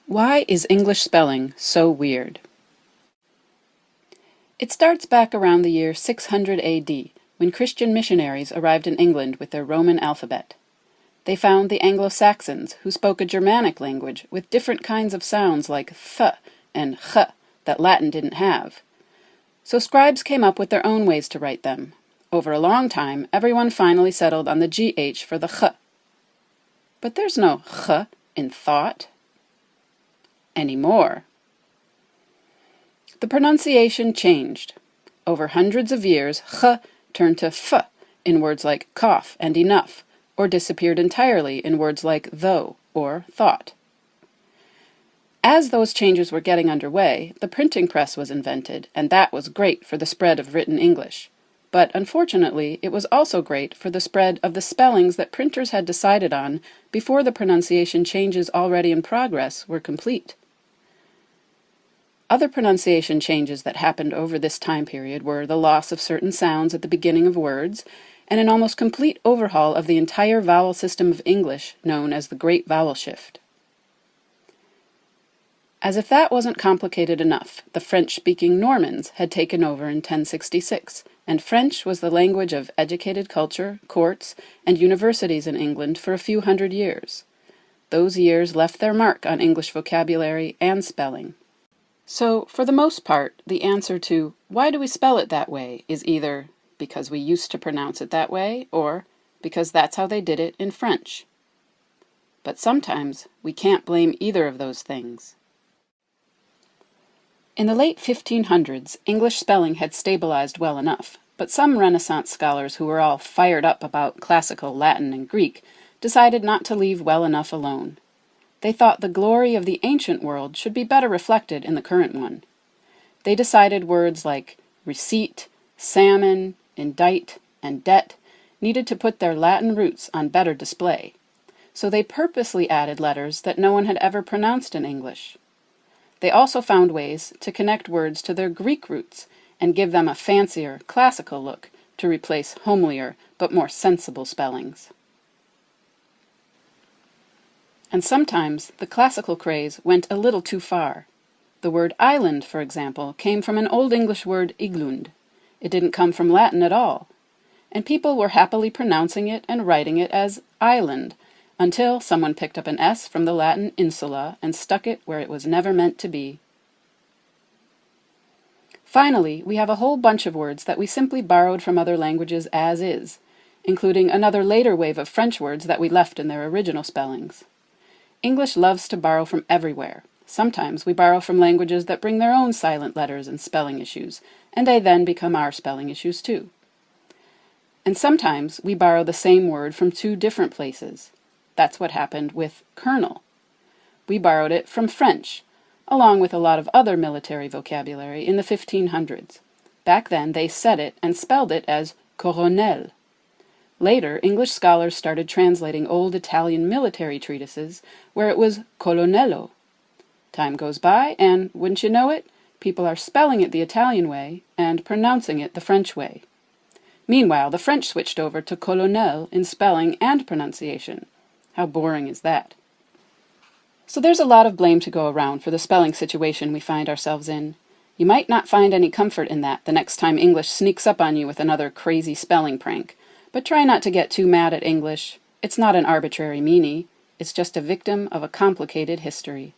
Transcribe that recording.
Why is English spelling so weird? It starts back around the year 600 AD, when Christian missionaries arrived in England with their Roman alphabet. They found the Anglo-Saxons, who spoke a Germanic language with different kinds of sounds like th and ch that Latin didn't have. So scribes came up with their own ways to write them. Over a long time, everyone finally settled on the GH for the ch. But there's no ch in thought anymore. The pronunciation changed. Over hundreds of years, ch turned to f in words like cough and enough, or disappeared entirely in words like though or thought. As those changes were getting underway, the printing press was invented, and that was great for the spread of written English. But unfortunately, it was also great for the spread of the spellings that printers had decided on before the pronunciation changes already in progress were complete. Other pronunciation changes that happened over this time period were the loss of certain sounds at the beginning of words, and an almost complete overhaul of the entire vowel system of English known as the Great Vowel Shift. As if that wasn't complicated enough, the French-speaking Normans had taken over in 1066, and French was the language of educated culture, courts, and universities in England for a few hundred years. Those years left their mark on English vocabulary and spelling. So, for the most part, the answer to why do we spell it that way is either because we used to pronounce it that way, or because that's how they did it in French. But sometimes we can't blame either of those things. In the late 1500s, English spelling had stabilized well enough, but some Renaissance scholars who were all fired up about classical Latin and Greek decided not to leave well enough alone. They thought the glory of the ancient world should be better reflected in the current one. They decided words like receipt, salmon, indict, and debt needed to put their Latin roots on better display, so they purposely added letters that no one had ever pronounced in English. They also found ways to connect words to their Greek roots and give them a fancier, classical look to replace homelier but more sensible spellings. And sometimes the classical craze went a little too far. The word island, for example, came from an Old English word iglund. It didn't come from Latin at all, and people were happily pronouncing it and writing it as island, until someone picked up an S from the Latin insula and stuck it where it was never meant to be. Finally, we have a whole bunch of words that we simply borrowed from other languages as is, including another later wave of French words that we left in their original spellings. English loves to borrow from everywhere. Sometimes we borrow from languages that bring their own silent letters and spelling issues, and they then become our spelling issues too. And sometimes we borrow the same word from two different places. That's what happened with colonel. We borrowed it from French, along with a lot of other military vocabulary in the 1500s. Back then they said it and spelled it as coronel. Later, English scholars started translating old Italian military treatises where it was colonnello. Time goes by, and, wouldn't you know it, people are spelling it the Italian way and pronouncing it the French way. Meanwhile, the French switched over to colonel in spelling and pronunciation. How boring is that? So there's a lot of blame to go around for the spelling situation we find ourselves in. You might not find any comfort in that the next time English sneaks up on you with another crazy spelling prank, but try not to get too mad at English. It's not an arbitrary meanie. It's just a victim of a complicated history.